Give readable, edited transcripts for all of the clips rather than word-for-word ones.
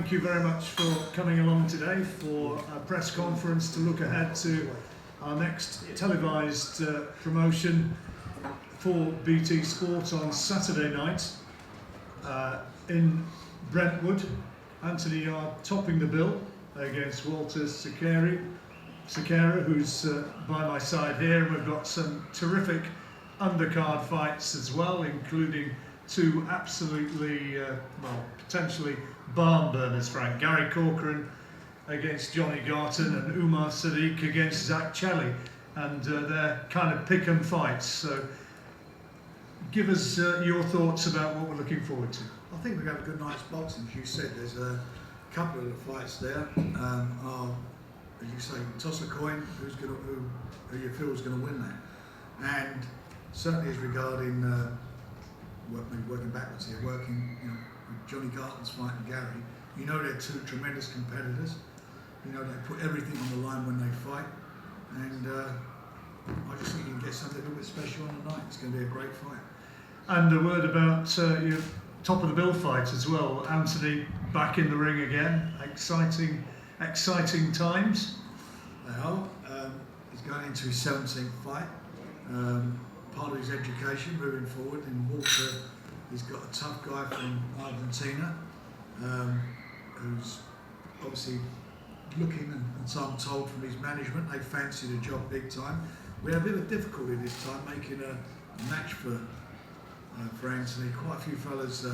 thank you very much for coming along today for a press conference to look ahead to our next televised promotion for BT Sport on Saturday night in Brentwood. Anthony Yarde topping the bill against Walter Sequeira, who's by my side here. We've got some terrific undercard fights as well, including two absolutely, potentially barn burners, Frank. Gary Corcoran against Johnny Garton and Umar Sadiq against Zach Chelly. And they're kind of pick 'em fights. So give us your thoughts about what we're looking forward to. I think we're going to have a good night's boxing. As you said, there's a couple of the fights there. As you say, toss a coin, who you feel is going to win that. And certainly as regarding working backwards here, with Johnny Garton's fight and Gary, you know they're two tremendous competitors. You know they put everything on the line when they fight, and I just think you can get something a little bit special on the night. It's going to be a great fight. And a word about your top of the bill fight as well. Anthony back in the ring again. Exciting times. They are. He's going into his 17th fight. Part of his education moving forward. In Walter, he's got a tough guy from Argentina who's obviously looking, and so I'm told from his management, they fancy the job big time. We had a bit of difficulty this time making a match for Anthony. Quite a few fellas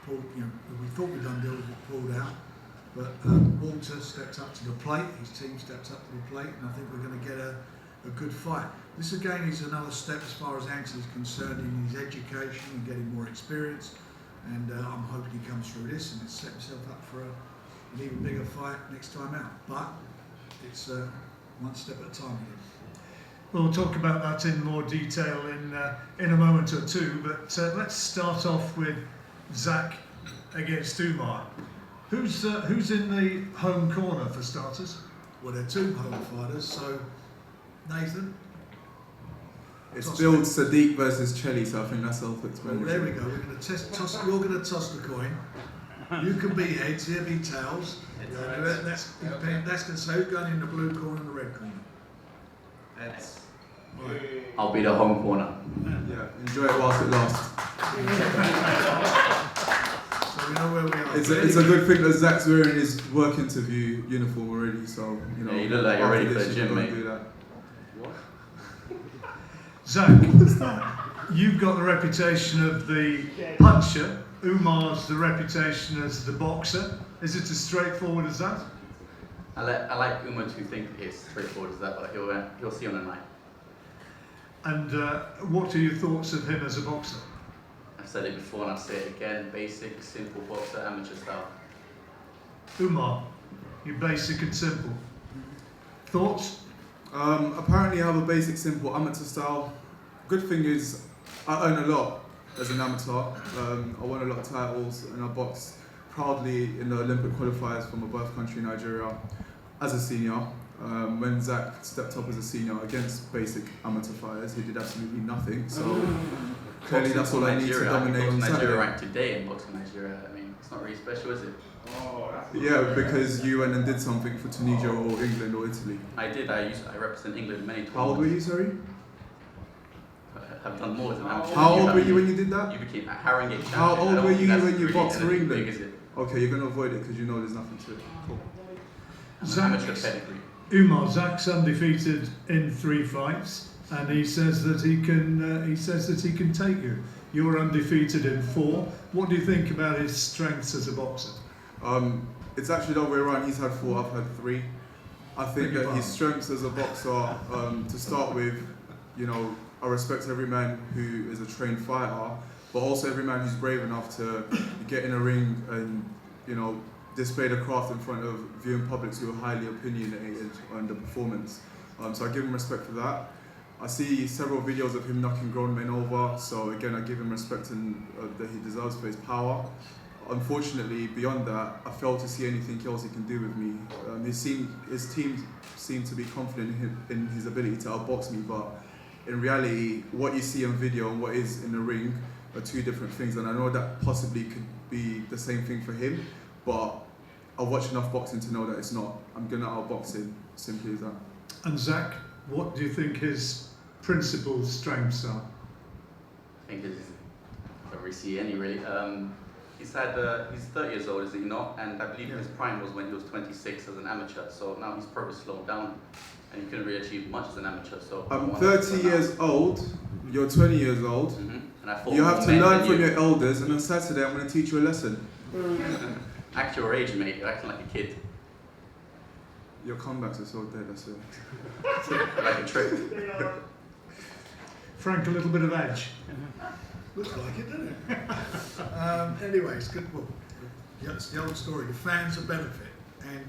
pulled, we thought we'd done deals, but pulled out. But Walter stepped up to the plate, his team stepped up to the plate, and I think we're going to get a good fight. This again is another step as far as Anthony's concerned in his education and getting more experience, and I'm hoping he comes through this and set himself up for an even bigger fight next time out. But it's one step at a time again. We'll talk about that in more detail in a moment or two, but let's start off with Zach against Umar. Who's in the home corner for starters? Well, they're two home fighters, so Nathan. It's Bill Sadiq versus Chelly, so I think that's self-explanatory. Well, there we go. We're going to toss. You're going to toss the coin. You can be heads, he'll be tails. That's going to say who's going in the blue corner and the red corner. Heads. Right. I'll be the home corner. Yeah, enjoy it whilst it lasts. So we know where we are. It's a good thing that Zach's wearing his work interview uniform already, so Yeah, you look like you're ready for the gym, mate. Do that. Zach, you've got the reputation of the puncher. Umar's the reputation as the boxer. Is it as straightforward as that? I like Umar to think it's straightforward as that, but he'll see on the night. And what are your thoughts of him as a boxer? I've said it before and I'll say it again, basic, simple boxer, amateur style. Umar, you're basic and simple. Thoughts? Apparently I have a basic, simple amateur style. Good thing is I earn a lot as an amateur. I won a lot of titles and I boxed proudly in the Olympic qualifiers for my birth country, Nigeria, as a senior. When Zach stepped up as a senior against basic amateur fighters, he did absolutely nothing. So clearly that's all I need to dominate on Saturday. Nigeria ranked today in boxing Nigeria. I mean, it's not really special, is it? Yeah, because you went and did something for Tunisia or England or Italy. I did. I represent England many times. How old were you, sorry? I've done more than amateur. How old were you when you did that? You became a Harringay champion. How old were you when you really boxed for anything England? big, is it? Okay, you're going to avoid it because you know there's nothing to it. Cool. Amateur pedigree. Umar, Zach's undefeated in 3 fights, and he says that he can take you. You're undefeated in 4. What do you think about his strengths as a boxer? It's actually the other way around. He's had 4, I've had 3. I think that his strengths as a boxer, to start with, I respect every man who is a trained fighter, but also every man who's brave enough to get in a ring and, display the craft in front of viewing publics who are highly opinionated on the performance. So I give him respect for that. I see several videos of him knocking grown men over, so again I give him respect and that he deserves for his power. Unfortunately, beyond that, I fail to see anything else he can do with me. His team seem to be confident in his ability to outbox me, but in reality, what you see on video and what is in the ring are 2 different things, and I know that possibly could be the same thing for him, but I've watched enough boxing to know that it's not. I'm going to outbox him, simply as that. And Zach, what do you think his principal strengths are? I think it's don't really see any really. He's 30 years old, is he not? And I believe his prime was when he was 26 as an amateur. So now he's probably slowed down, and he couldn't really achieve much as an amateur. So I'm 30 years old. You're 20 years old. And I thought You have to learn from your elders, and on Saturday I'm going to teach you a lesson. Act your age, mate. You're acting like a kid. Your comebacks are so dead, that's it. Like a trick. Frank, a little bit of edge. Looks like it, doesn't it? Anyway, it's good. Well, yeah, it's the old story. The fans are benefit, and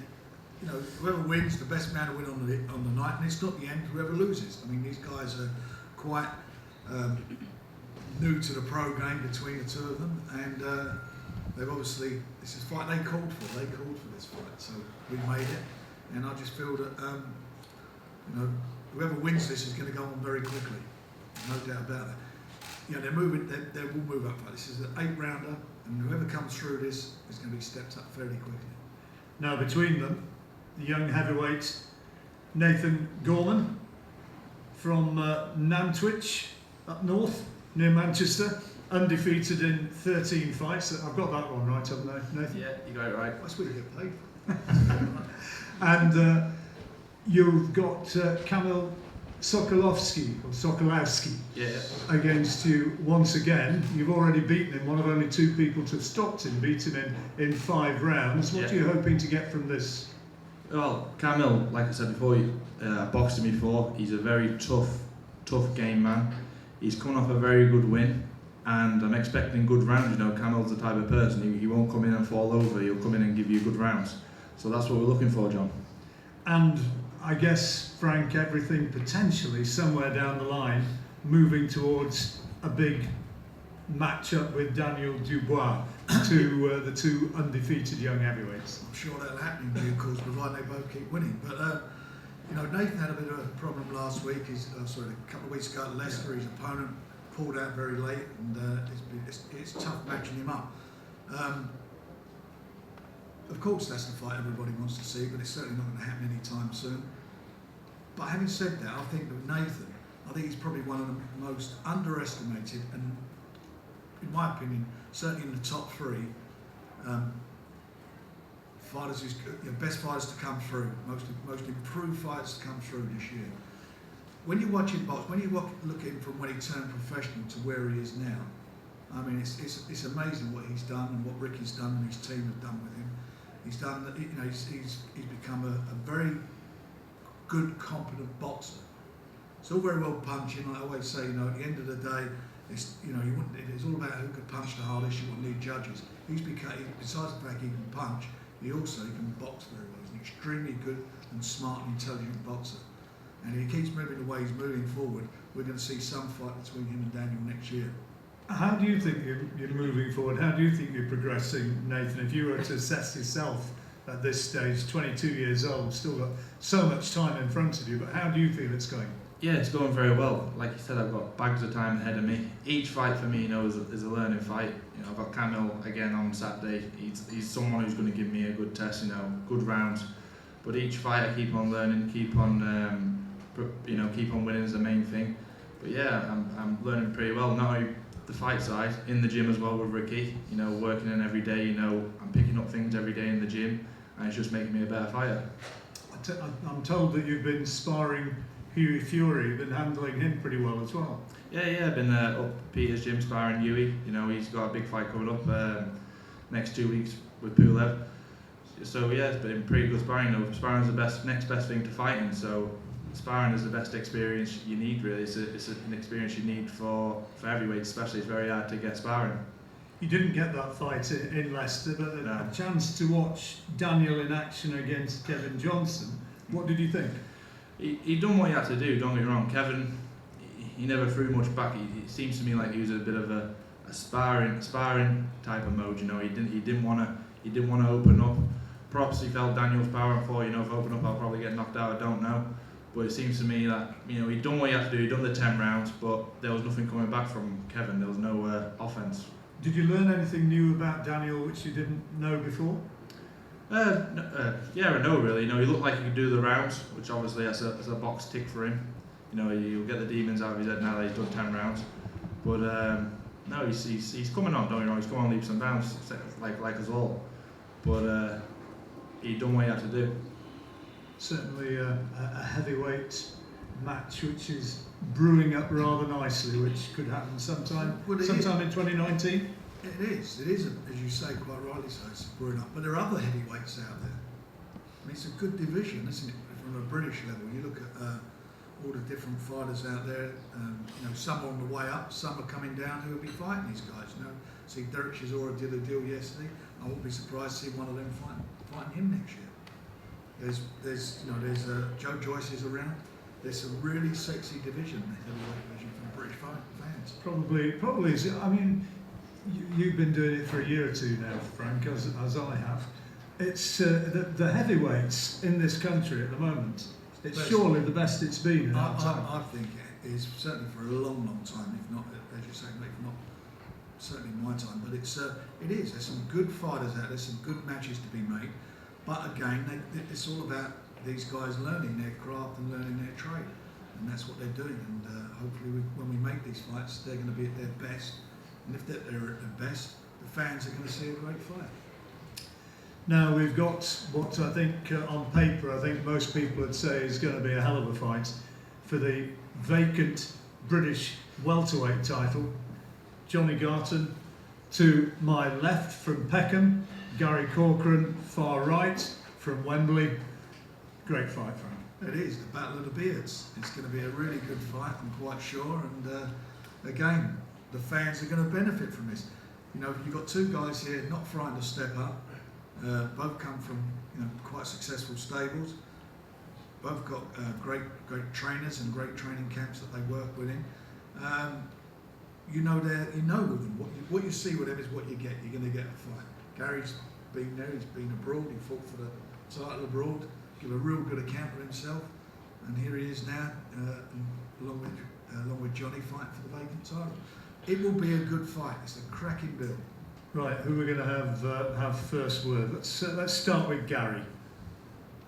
you know whoever wins, the best man to win on the night, and it's not the end. Whoever loses. I mean, these guys are quite new to the pro game between the two of them, and they've obviously this is a fight they called for. They called for this fight, so we made it, and I just feel that you know whoever wins this is going to go on very quickly, no doubt about it. You know, they're moving. They will move up. This is an 8-rounder, and whoever comes through this is going to be stepped up fairly quickly. Now between them, the young heavyweight Nathan Gorman from Nantwich up north near Manchester, undefeated in 13 fights. I've got that one right, haven't I, Nathan? Yeah, you got it right. That's what you get paid for. And you've got Kamil Sokolowski Yeah. against you once again. You've already beaten him, one of only 2 people to have stopped him, beaten him in 5 rounds. What are you hoping to get from this? Well, Kamil, like I said before, boxed him before. He's a very tough game man. He's coming off a very good win, and I'm expecting good rounds. You know, Kamil's the type of person, he won't come in and fall over, he'll come in and give you good rounds. So that's what we're looking for, John. And I guess, Frank, everything potentially somewhere down the line moving towards a big match-up with Daniel Dubois, the 2 undefeated young heavyweights. I'm sure that'll happen in due course, provided they both keep winning. But you know, Nathan had a bit of a problem last week. A couple of weeks ago at Leicester, his opponent pulled out very late, and it's tough matching him up. Of course, that's the fight everybody wants to see, but it's certainly not going to happen anytime soon. But having said that, I think that Nathan, he's probably one of the most underestimated, and in my opinion, certainly in the top 3 fighters, best fighters to come through, most improved fighters to come through this year. When you watch him box, when you look at him from when he turned professional to where he is now, I mean, it's amazing what he's done and what Ricky's done and his team have done with him. He's done, you know, he's become a very good, competent boxer. It's all very well punching. I always say, you know, at the end of the day, it's, you know, it's all about who could punch the hardest. You wouldn't need judges. Besides the fact he can punch, he can box very well. He's an extremely good and smart and intelligent boxer. And if he keeps moving the way he's moving forward, we're going to see some fight between him and Daniel next year. How do you think you're moving forward? How do you think you're progressing, Nathan? If you were to assess yourself at this stage, 22 years old, still got so much time in front of you, but how do you feel it's going? Yeah, it's going very well. Like you said, I've got bags of time ahead of me. Each fight for me, you know, is a learning fight. You know, I've got Kamil again on Saturday. He's someone who's going to give me a good test, you know, good rounds. But each fight I keep on learning, keep on winning is the main thing. But yeah, I'm learning pretty well. Not only the fight side, in the gym as well with Ricky. You know, working in every day. You know, I'm picking up things every day in the gym, and it's just making me a better fighter. I'm told that you've been sparring Hughie Fury, you've been handling him pretty well as well. Yeah, I've been up Peter's gym sparring Hughie. You know, he's got a big fight coming up next 2 weeks with Pulev. So yeah, it's been pretty good sparring. You know, sparring is the next best thing to fighting. So sparring is the best experience you need. Really, it's an experience you need for heavyweights, especially. It's very hard to get sparring. You didn't get that fight in Leicester, but No. a chance to watch Daniel in action against Kevin Johnson. What did you think? He done what he had to do. Don't get me wrong, Kevin. He never threw much back. It seems to me like he was a bit of a sparring type of mode. You know, he didn't want to open up. Perhaps he felt Daniel's power for, you know, if I open up I'll probably get knocked out. I don't know. But it seems to me that, you know, he'd done what he had to do. He'd done the 10 rounds, but there was nothing coming back from Kevin. There was no offense. Did you learn anything new about Daniel which you didn't know before? Yeah and no really. You know, he looked like he could do the rounds, which obviously that's a box tick for him. You know, you'll get the demons out of his head now that he's done 10 rounds. But no, he's coming on. Don't you know? He's coming on leaps and bounds, like us all. But he done what he had to do. Certainly a heavyweight match which is brewing up rather nicely, which could happen sometime in 2019. It is, as you say, quite rightly so, it's brewing up. But there are other heavyweights out there. I mean, it's a good division, isn't it? From a British level, you look at all the different fighters out there. You know, some are on the way up, some are coming down who will be fighting these guys. You know, see, Derek Chisora did a deal yesterday. I wouldn't be surprised to see one of them fighting him next year. There's Joe Joyce is around. There's some really sexy division, the heavyweight division for British fans. Probably is. I mean, you've been doing it for a year or two now, Frank, as I have. It's the heavyweights in this country at the moment. It's surely the best it's been in that time. I think it is, certainly for a long, long time, if not, as you say, if not certainly my time. But it is. There's some good fighters out there, some good matches to be made. But again, it's all about these guys learning their craft and learning their trade, and that's what they're doing. And hopefully, when we make these fights, they're going to be at their best. And if they're at their best, the fans are going to see a great fight. Now we've got what I think on paper, I think most people would say is going to be a hell of a fight for the vacant British welterweight title. Johnny Garton to my left from Peckham, Gary Corcoran far right from Wembley. Great fight, Frank. It is the Battle of the Beards. It's going to be a really good fight, I'm quite sure. And again, the fans are going to benefit from this. You know, you've got two guys here not frightened to step up. Both come from quite successful stables. Both got great trainers and great training camps that they work within. You know with them what you see with them is what you get. You're going to get a fight. Gary's been there. He's been abroad. He fought for the title abroad. Give a real good account of himself. And here he is now, along with Johnny, fighting for the vacant title. It will be a good fight. It's a cracking bill. Right, who we're going to have first word? Let's start with Gary.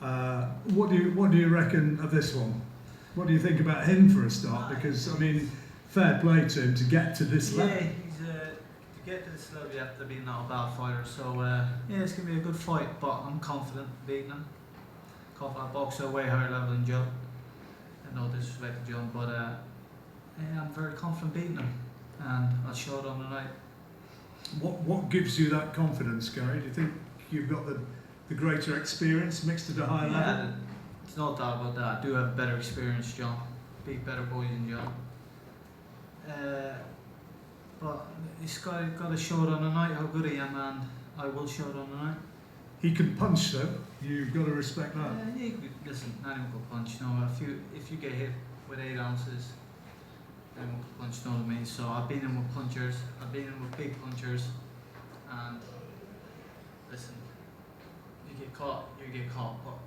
What do you reckon of this one? What do you think about him for a start? Because I mean, fair play to him to get to this level. Yeah, to get to this level, you have to be not a bad fighter. So yeah, it's going to be a good fight. But I'm confident beating him. Confident boxer, way higher level than John. And no disrespect to John, but yeah, I'm very confident beating him, and I'll show it on the night. What gives you that confidence, Gary? Do you think you've got the greater experience mixed at a higher level? Yeah, there's no doubt about that. I do have better experience, John. Beat better boys than John. But he's got to show it on the night how good I am, and I will show it on the night. He can punch, though. You've got to respect that. Listen, anyone can punch. You know, if you get hit with 8 ounces, anyone can punch. You know what I mean? So I've been in with punchers. I've been in with big punchers, and listen, you get caught. But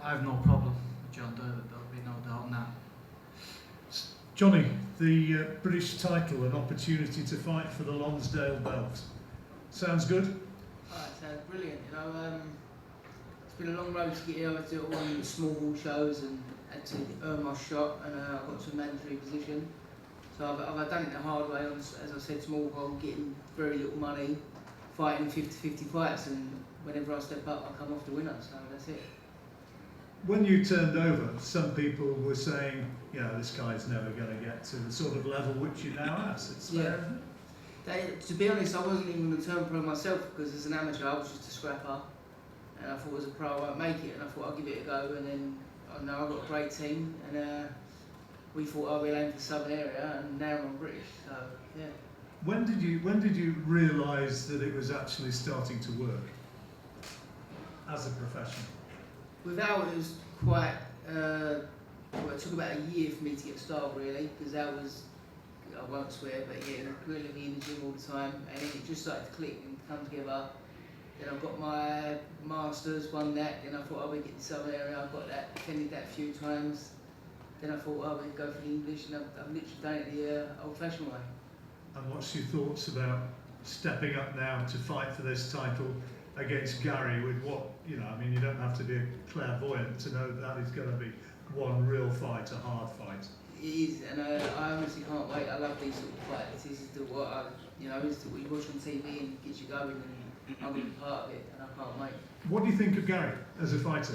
I have no problem with John. There'll be no doubt in that. Johnny, the British title, an opportunity to fight for the Lonsdale belt. Sounds good? Oh, it sounds brilliant. You know, it's been a long road to get here. I had to do it all in small shows and had to earn my shot, and I got to a mandatory position. So I've done it the hard way. As I said, small goal, getting very little money, fighting 50-50 fights, and whenever I step up, I come off the winner. So that's it. When you turned over, some people were saying, this guy's never going to get to the sort of level which you now have. It's fair, isn't it? To be honest, I wasn't even going to turn pro myself, because as an amateur I was just a scrapper, and I thought as a pro I won't make it, and I thought I'll give it a go, and then I know I've got a great team, and we thought we'll aim for the southern area, and now I'm British, so yeah. When did you realise that it was actually starting to work as a profession? Without it was quite, it took about a year for me to get started really, because that was, I won't swear, but yeah, grilling me in the gym all the time, and then it just started to click and come together. Then I got my masters, won that, then I thought I would get the southern area, I got that, attended that a few times. Then I thought I would go for the English, and I've literally done it the old-fashioned way. And what's your thoughts about stepping up now to fight for this title against Gary with what, you know, I mean, you don't have to be a clairvoyant to know that is going to be one real fight, a hard fight. It is, and I honestly can't wait. I love these sort of fights. This is what you watch on TV and gets you going, and I'm going to be part of it, and I can't wait. What do you think of Gary as a fighter?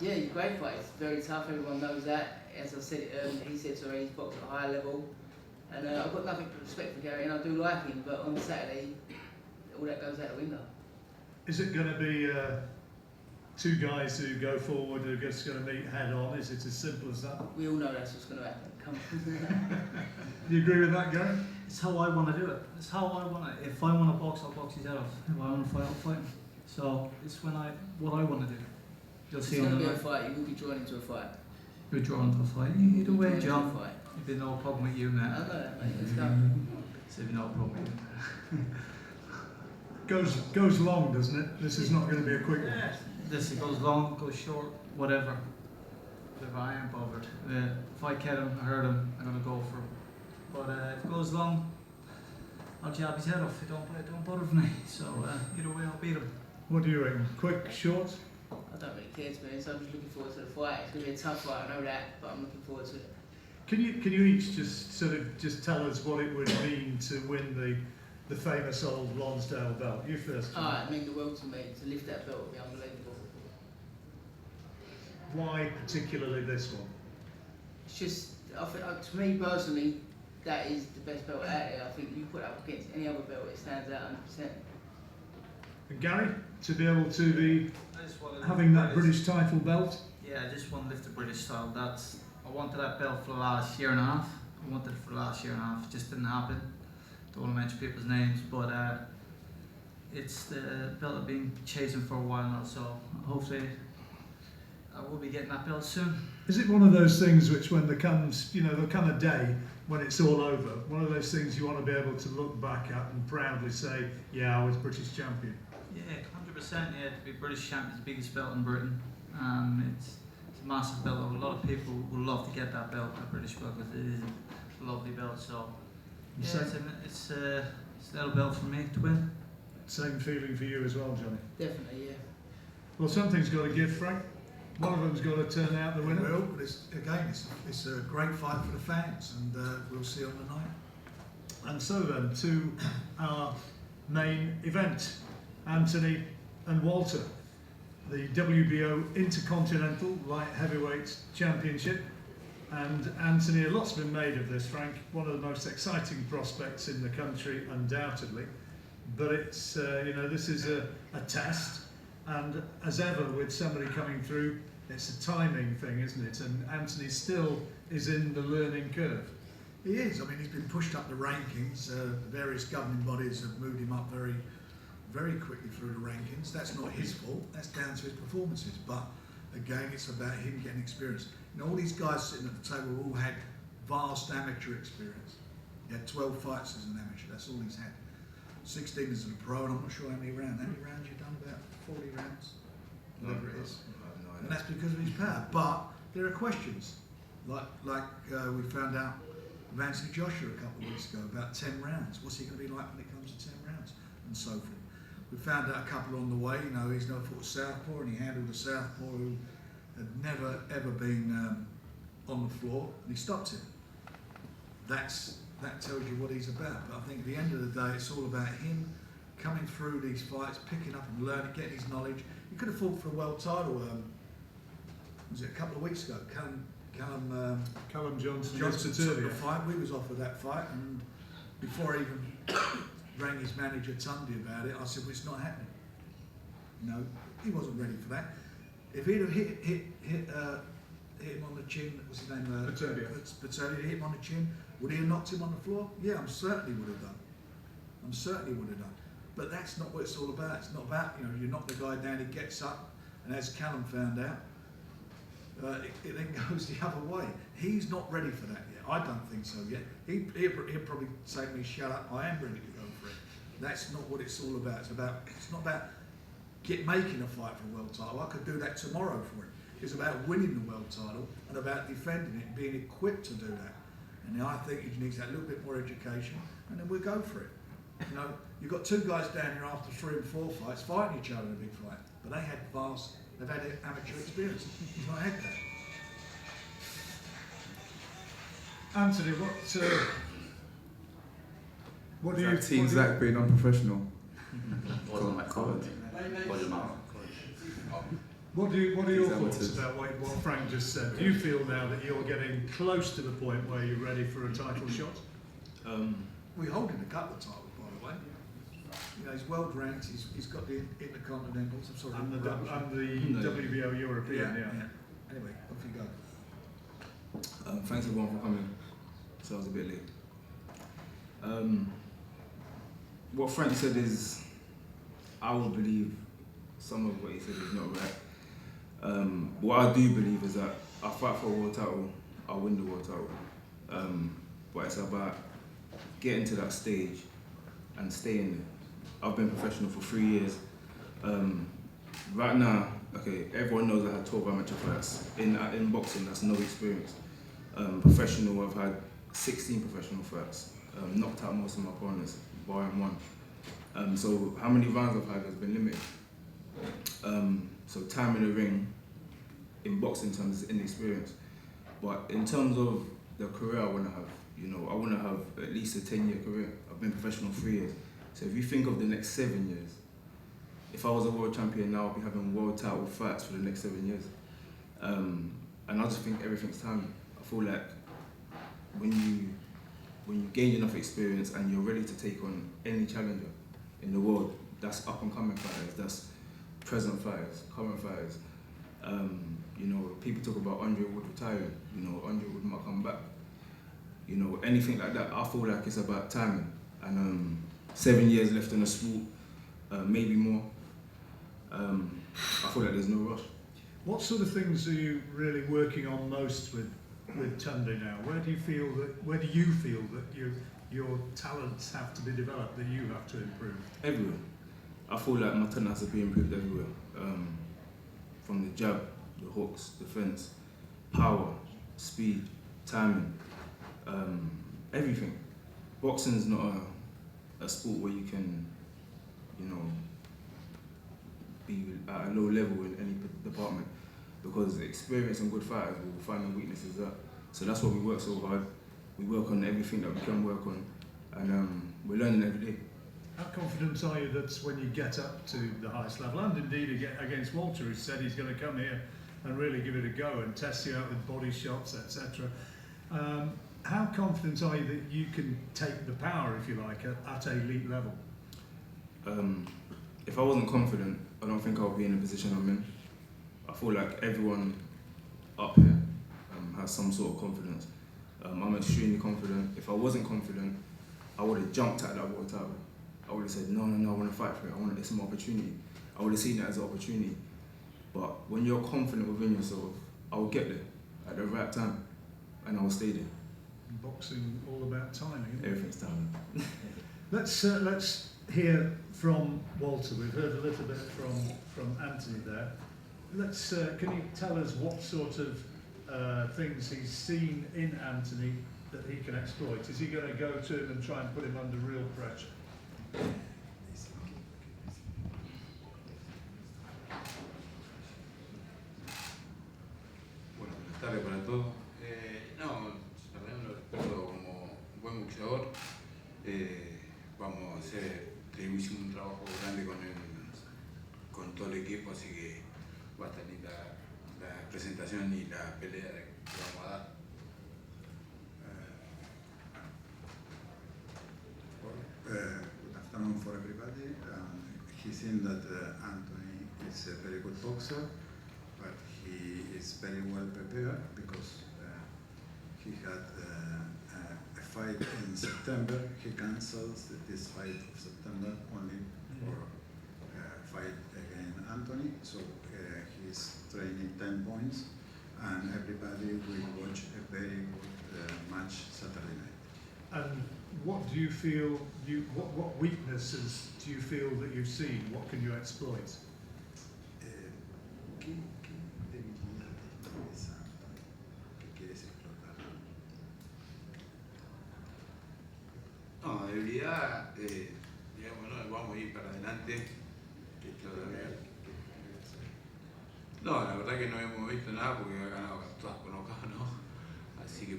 Yeah, he's a great fighter. He's very tough. Everyone knows that. As I said, he said sorry. He's boxed at a high level, and I've got nothing but respect for Gary, and I do like him. But on Saturday, all that goes out the window. Is it going to be two guys who go forward who are just going to meet head on? Is it as simple as that? We all know that's what's going to happen. Come on. Do you agree with that, Gary? It's how I want to do it. It's how I want it. If I want to box, I'll box his head off. If I want to fight, I'll fight him. So it's what I want to do. You'll It's see going on to the be a night. fight. You will be joined into a fight. You're drawn to a fight. Either way, Joined into a John. fight. There'd be no problem with you, I man. know that, mate. Let's go. So there'd be no problem with you. Goes long, doesn't it? This is not going to be a quick one. Yeah. This it goes long, goes short, whatever. Whatever, I ain't bothered. If I get him, I hurt him, I'm gonna go for him. But if it goes long, I'll jab his head off. It don't bother me. So either way, I'll beat him. What do you reckon? Quick, short? I don't really care, to be honest. I'm just looking forward to the fight. It's going to be a tough fight, I know that, but I'm looking forward to it. Can you each just sort of just tell us what it would mean to win the famous old Lonsdale belt? You first. John. It means the world to me. To lift that belt would be unbelievable. Why particularly this one? It's just, I think, to me personally, that is the best belt out there. I think you put it up against any other belt, it stands out 100%. And Gary, to be able to be I just wanted having that British title belt? Yeah, I just want to lift the British title. I wanted that belt for the last year and a half. I wanted it for the last year and a half. It just didn't happen. Don't want to mention people's names, but it's the belt I've been chasing for a while now. So hopefully, I will be getting that belt soon. Is it one of those things which, when there comes, there'll come a day when it's all over, one of those things you want to be able to look back at and proudly say, yeah, I was British champion? Yeah, 100%. Yeah, to be British champion is the biggest belt in Britain. It's a massive belt. A lot of people would love to get that belt, that British belt, because it is a lovely belt. So yeah, it's a little belt for me to win. Same feeling for you as well, Johnny? Definitely, yeah. Well, something's got to give, Frank. One of them's got to turn out the winner. Well, but it's a great fight for the fans, and we'll see on the night. And so then, to our main event, Anthony and Walter, the WBO Intercontinental Light Heavyweight Championship. And Anthony, a lot's been made of this, Frank. One of the most exciting prospects in the country, undoubtedly. But it's, this is a test. And as ever, with somebody coming through, it's a timing thing, isn't it? And Anthony still is in the learning curve. He is. I mean, he's been pushed up the rankings. Various governing bodies have moved him up very, very quickly through the rankings. That's not his fault. That's down to his performances. But again, it's about him getting experience. All these guys sitting at the table all had vast amateur experience. He had 12 fights as an amateur. That's all he's had. 16 as a pro, and I'm not sure how many rounds. How many rounds you've done? About 40 rounds, whatever it is. And that's because of his power. But there are questions, like we found out with Anthony Joshua a couple of weeks ago, about 10 rounds. What's he going to be like when it comes to 10 rounds, and so forth. We found out a couple on the way. He's never fought a southpaw, and he handled a southpaw who had never ever been on the floor, and he stopped him. That tells you what he's about. But I think at the end of the day, it's all about him coming through these fights, picking up and learning, getting his knowledge. He could have fought for a world title. Was it a couple of weeks ago? Callum Johnson took Earlier. the fight. We was offered that fight, and before I even rang his manager Tunde about it, I said, "Well, it's not happening." He wasn't ready for that. If he'd have hit him on the chin, what's his name? Paterno, hit him on the chin. Would he have knocked him on the floor? Yeah, I certainly would have done. But that's not what it's all about. It's not about, you knock the guy down, he gets up, and as Callum found out, it then goes the other way. He's not ready for that yet. I don't think so yet. He'll probably say to me, "Shut up, I am ready to go for it." That's not what it's all about. It's not about making a fight for a world title. I could do that tomorrow for him. It's about winning the world title and about defending it and being equipped to do that. And I think he needs that little bit more education, and then we'll go for it. You know, you've got two guys down here after 3 and 4 fights fighting each other in a big fight, but they've had amateur experience. He's not had that. Anthony, what do you Team Zach being unprofessional. Wasn't my comment. What are your These thoughts amateurs. about what Frank just said? Do you feel now that you're getting close to the point where you're ready for a title shot? We're holding a couple of titles, by the way. You know, he's world ranked. He's got the Intercontinentals. I'm sorry. And the WBO European, yeah. Anyway, off you go. Thanks everyone for coming. So I was a bit late. What Frank said is, I would believe some of what he said is not right. What I do believe is that I fight for a world title, I win the world title. But it's about getting to that stage and staying there. I've been professional for 3 years. Right now, okay, everyone knows I had 12 amateur fights. In boxing, that's no experience. Professional, I've had 16 professional fights. Knocked out most of my opponents, barring one. So how many rounds I've had has been limited. So time in the ring, in boxing terms, is inexperience. But in terms of the career I want to have, you know, I want to have at least a 10-year career. I've been professional 3 years. So if you think of the next 7 years, if I was a world champion now, I'll be having world title fights for the next 7 years. And I just think everything's time. I feel like when you gain enough experience and you're ready to take on any challenger in the world, that's up and coming fighters, that's present fighters, current fighters. You know, people talk about Andre Wood retiring, you know, Andre Wood might come back. You know, anything like that, I feel like it's about timing. And 7 years left in the sport, maybe more. I feel like there's no rush. What sort of things are you really working on most with Tunde now? Where do you feel that your talents have to be developed, that you have to improve? Everywhere. I feel like my talent has to be improved everywhere. From the jab, the hooks, defense, power, speed, timing, everything. Boxing is not a sport where you can, you know, be at a low level in any department, because experience and good fighters will find the weaknesses there. So that's why we work so hard. We work on everything that we can work on, and we're learning every day. How confident are you that when you get up to the highest level, and indeed against Walter, who said he's going to come here and really give it a go and test you out with body shots, etc. How confident are you that you can take the power, if you like, at elite level? If I wasn't confident, I don't think I would be in the position I'm in. I feel like everyone up here has some sort of confidence. I'm extremely confident. If I wasn't confident, I would have jumped at that world title. I would have said, no, I want to fight for it. It's an opportunity. I would have seen it as an opportunity. But when you're confident within yourself, I will get there at the right time, and I will stay there. Boxing all about timing, isn't it? Everything's timing. Let's hear from Walter. We've heard a little bit from Anthony there. Can you tell us what sort of things he's seen in Anthony that he can exploit? Is he going to go to him and try and put him under real pressure? Bueno, buenas tardes para todos. No, la verdad no lo recuerdo como buen boxeador. Vamos a hacer, hicimos un trabajo grande con todo el equipo, así que va a estar linda la presentación y la pelea que vamos a dar. Good afternoon for everybody. He's seen that Anthony is a very good boxer, but he is very well prepared because he had a fight in September. He cancels this fight of September only for fight against Anthony. So he's training 10 points, and everybody will watch a very good match Saturday night. And what do you feel? What weaknesses do you feel that you've seen? What can you exploit? ¿Qué debilidades tienes, Anthony, que quieres explotar? No, debilidad, vamos a ir para adelante. No, la verdad que no hemos visto nada porque ha ganado todas por nocaut, ¿no? Así que,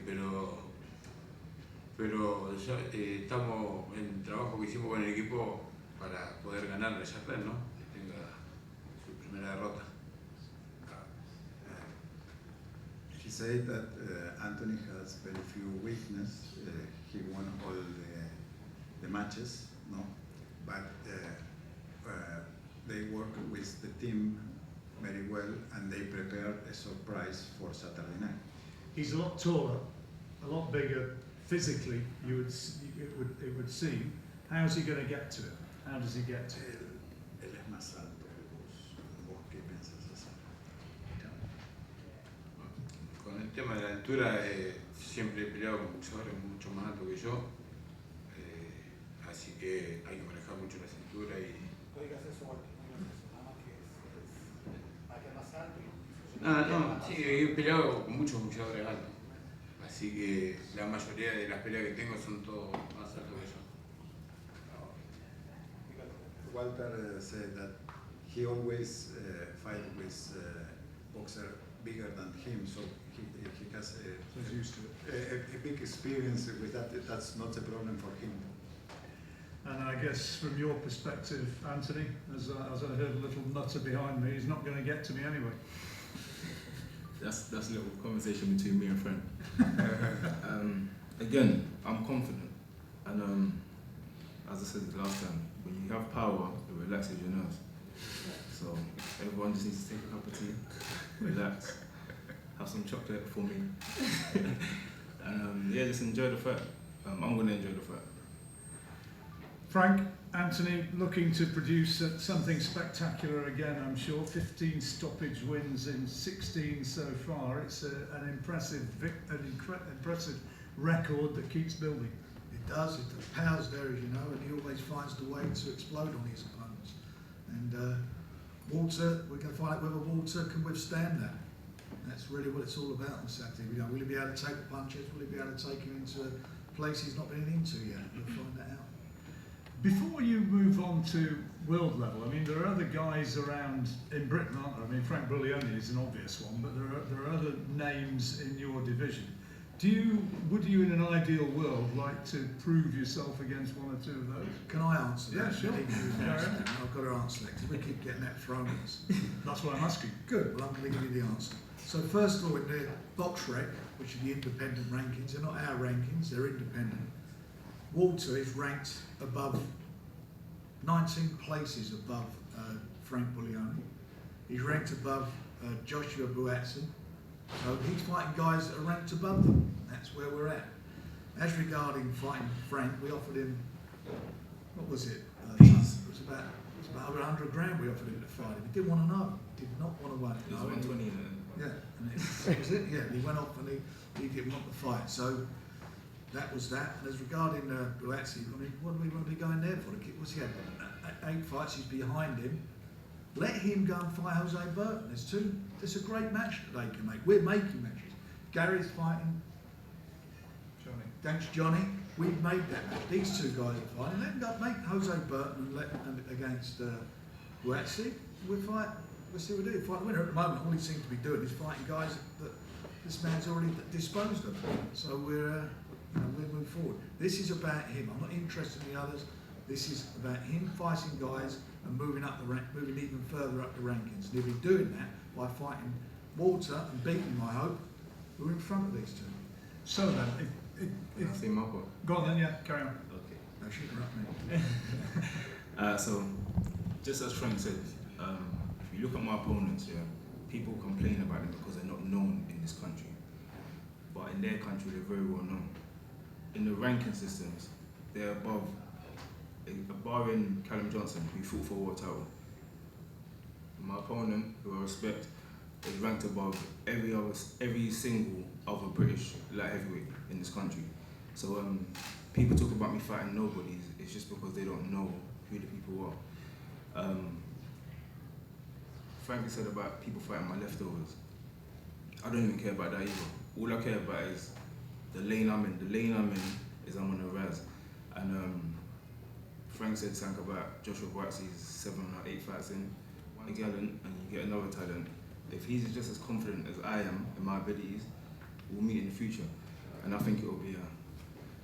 pero ya, estamos en el trabajo que hicimos con el equipo para poder ganarle a YARDE, ¿no? Que tenga su primera derrota. He said that Anthony has very few weaknesses. He won all the matches, no? But they work with the team very well, and they prepared a surprise for Saturday night. He's a lot taller, a lot bigger physically. It would seem. How's he going to get to it? How does he get to it? Él es más alto que vos qué pensás hacer? Con el tema de la altura, siempre he peleado con boxeadores mucho más altos que yo, así que hay que manejar mucho la cintura y... No, sí, he peleado con muchos boxeadores altos, así que la mayoría de las peleas que tengo son todos más altos que yo. Walter said that he always fight with boxer bigger than him, so he has He's used to it. a big experience with that. That's not a problem for him. And I guess from your perspective, Anthony, as I heard a little nutter behind me, he's not going to get to me anyway. That's a little conversation between me and friend. Again, I'm confident, and as I said the last time, when you have power, it relaxes your nerves. So everyone just needs to take a cup of tea, relax, have some chocolate for me, and yeah, just enjoy the fight. I'm going to enjoy the fight. Frank, Anthony, looking to produce something spectacular again, I'm sure. 15 stoppage wins in 16 so far. It's an impressive record that keeps building. It does. The power's there, as you know, and he always finds the way to explode on his opponents. And Walter, we're going to find out whether Walter can withstand that. That's really what it's all about on Saturday. You know, will he be able to take the punches? Will he be able to take him into a place he's not been into yet? We'll find that out. Before you move on to world level, I mean, there are other guys around in Britain, aren't there? I mean, Frank Bullioni is an obvious one, but there are other names in your division. Would you, in an ideal world, like to prove yourself against one or two of those? Can I answer that? Yeah, sure. I've got to answer that because we keep getting that thrown at us. That's what I'm asking. Good. Well, I'm going to give you the answer. So first of all, in the box rec, which are the independent rankings, they're not our rankings, they're independent. Walter is ranked above 19 places above Frank Bullioni. He's ranked above Joshua Buatsi. So he's fighting guys that are ranked above them. That's where we're at. As regarding fighting Frank, we offered him, what was it? It was about over 100 grand we offered him to fight him. He didn't want to know. Did not want to win. It was 120 then. Yeah, and that was it. Yeah, he went off and he didn't want the fight. So that was that. And as regarding Buatsi, I mean, what do we want to be going there for? What's he had? 8 fights. He's behind him. Let him go and fight Jose Burton. There's a great match that they can make. We're making matches. Gary's fighting Johnny. Thanks, Johnny. We've made that match. These two guys are fighting. Let them go make Jose Burton and against Buatsi. We'll see what we do. Fight the winner. At the moment, all he seems to be doing is fighting guys that this man's already disposed of. So we'll move forward. This is about him. I'm not interested in the others. This is about him fighting guys and moving up the rank, moving even further up the rankings. And he'll be doing that by fighting Walter and beating him, I hope. We're in front of these two. So then, I see Marco. Go on then, yeah, carry on. Okay. No, she interrupt me. So, just as Frank said, if you look at my opponents, yeah, people complain about them because they're not known in this country. But in their country, they're very well known. In the ranking systems, they're above, barring Callum Johnson, who fought for a world title. My opponent, who I respect, is ranked above every single other British light heavyweight in this country. So people talk about me fighting nobodies. It's just because they don't know who the people are. Frankie said about people fighting my leftovers. I don't even care about that either. All I care about is the lane I'm in. The lane I'm in is I'm on a raz. And Frank Frank said something about Joshua Buatsi's 7 or 8 fights in a Gallant, and you get another talent. If he's just as confident as I am in my abilities, we'll meet in the future. And I think it will be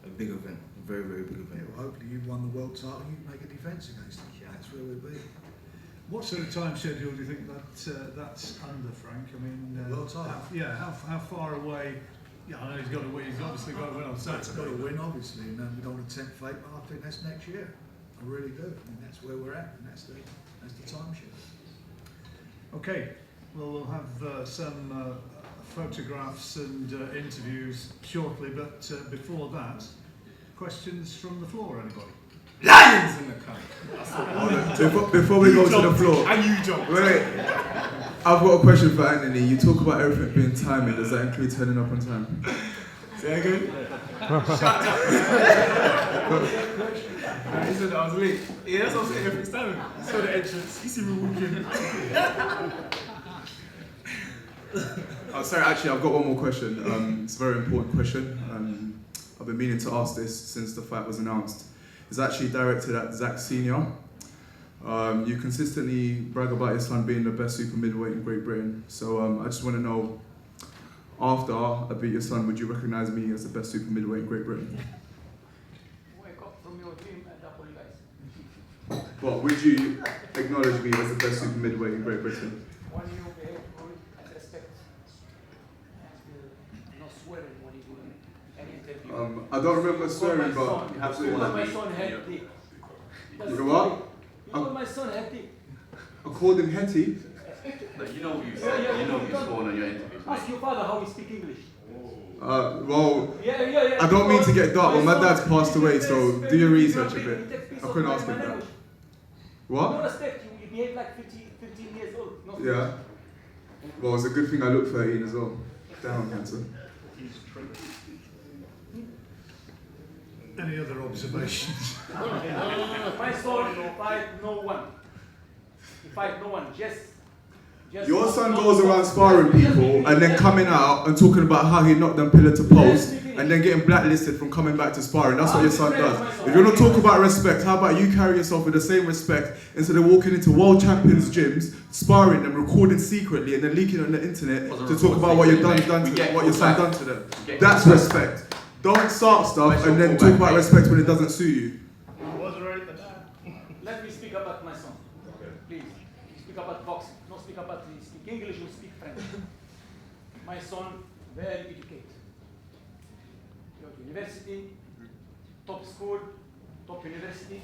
a big event, a very, very big event. Yeah, well, hopefully you've won the world title, you can make a defence against him. That's where we'll be. What sort of time schedule do you think that's under, Frank? I mean, World title? how far away? Yeah, I know he's got to win. He's obviously got to win on He's Saturday. got to win, obviously, and we don't want to tempt fate, but I think that's next year. I really do. I mean, that's where we're at, and that's the time schedule. Okay, well, we'll have some photographs and interviews shortly, but before that, questions from the floor, anybody? Lions in the cup. Before we go to the floor, And you jump. wait, I've got a question for Anthony. You talk about everything being timing. Does that include turning up on time? Say again? He said I was late. Yeah, that's what I'm saying. Every time. He saw the entrance. He see me walking. Oh, sorry, actually, I've got one more question. It's a very important question. I've been meaning to ask this since the fight was announced. It's actually directed at Zach Senior. You consistently brag about your son being the best super middleweight in Great Britain. So I just want to know, after I beat your son, would you recognise me as the best super middleweight in Great Britain? Wake up from your dream and apologize. What, would you acknowledge me as the best super middleweight in Great Britain? When you behave good and respect, and not swearing when you do any interview. I don't remember swearing, but You absolutely. call my son Hetty. You know what? You call my son Hetty. I called him Hetty. No, you know what you said. You know what you sworn on your interviews. Ask your father how he speak English. Well, Yeah. I don't mean to get dark, but my son- dad's passed away, so do your research a He bit. takes piece I of couldn't my ask him that. language. No What? respect, you behave like 15 years old. Not Yeah. Well, it's a good thing I look 13 as well. Damn, handsome. Any other observations? My son fight no one. He fight no one. Just Your son goes around sparring people and then coming out and talking about how he knocked them pillar to post and then getting blacklisted from coming back to sparring. That's what your son does. If you want to talk about respect, how about you carry yourself with the same respect instead of walking into world champions gyms, sparring them, recording secretly and then leaking on the internet to talk about what your son done to them. That's respect. Don't start stuff and then talk about respect when it doesn't suit you. Let me speak about my son. Please. Speak about boxing. Not speak about he speak English, we speak French. My son, very educated. Go to university, top school, top university,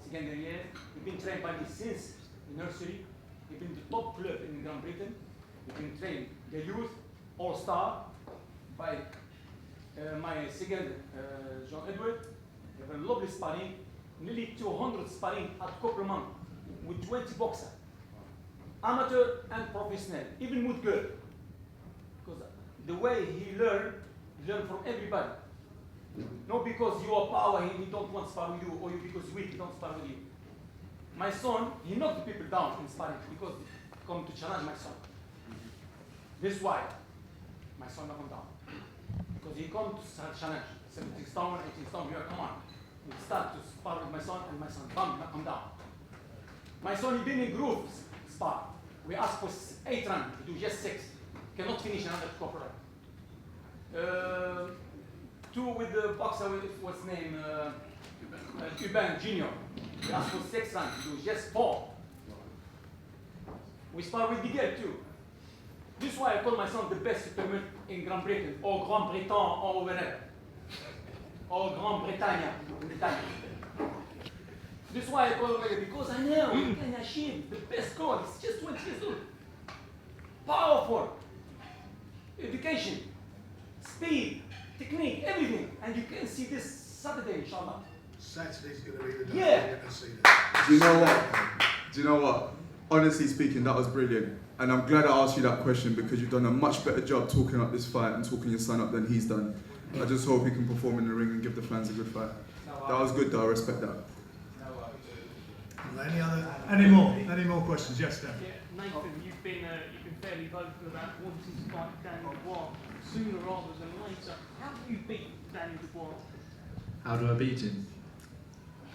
secondary year. He's been trained by me since the nursery. He's been the top club in Great Britain. He's been trained the youth, all-star, by my second, John Edward. We have a lovely sparring, nearly 200 sparring at Copperman with 20 boxers, amateur and professional, even with girl. Because the way he learn from everybody. Not because you are power, he don't want to spar with you, or you because weak, he don't spar with you. My son, he knocked the people down in sparring because he come to challenge my son. This is why my son knocked him down. Because he come to challenge, 17 stone, 18 stone, here, come on. We start to spar with my son, and my son, bam, knock him down. My son, he been in groups, spar. We asked for 8 rounds, he do just 6. Cannot finish another copper round. 2 with the boxer, what's his name? Cuban Junior. We asked for 6 rounds, he do just 4. We spar with Miguel too. This is why I call my son the best superman in Great Britain, or Grand Britain, or wherever. Or Grand Britannia. This is why I call him because I know he can achieve the best goal. He's just 20 years old. Powerful. Education, speed, technique, everything. And you can see this Saturday, inshallah. Saturday's going to be the day Yeah. you're going to see that. Do you know what? Honestly speaking, that was brilliant. And I'm glad I asked you that question because you've done a much better job talking up this fight and talking your son up than he's done. I just hope he can perform in the ring and give the fans a good fight. That was good though, I respect that. Any more questions? Yes, Dan. Yeah, Nathan, you've been fairly vocal about wanting to fight Daniel Dubois sooner rather than later. How do you beat Daniel Dubois? How do I beat him?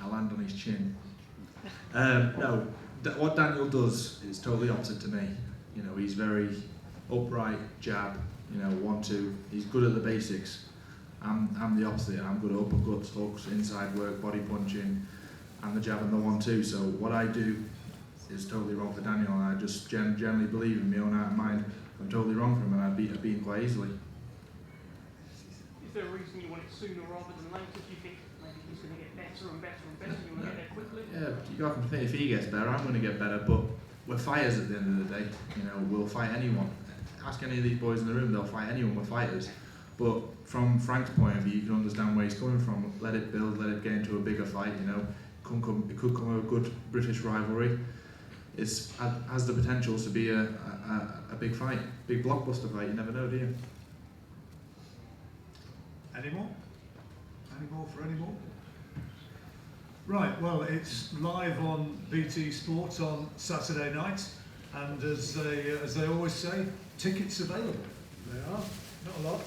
I land on his chin. No, what Daniel does is totally opposite to me. You know, he's very upright, jab, you know, 1-2. He's good at the basics. I'm the opposite. I'm good at uppercuts, hooks, inside work, body punching, and the jab and the 1-2. So what I do is totally wrong for Daniel, and I just generally believe in my own heart and mind I'm totally wrong for him, and I beat him quite easily. Is there a reason you want it sooner rather than later? Do you think maybe he's going to get better and better and better and you want to get there quickly? Yeah, you have to think if he gets better, I'm going to get better, but we're fighters at the end of the day. You know, we'll fight anyone. Ask any of these boys in the room, they'll fight anyone. We're fighters. But from Frank's point of view, you can understand where he's coming from. Let it build, let it get into a bigger fight, you know. It could come a good British rivalry. It has the potential to be a big fight, big blockbuster fight. You never know, do you? Any more? Any more for any more? Right, well, it's live on BT Sport on Saturday night, and as they always say, tickets available. They are, not a lot.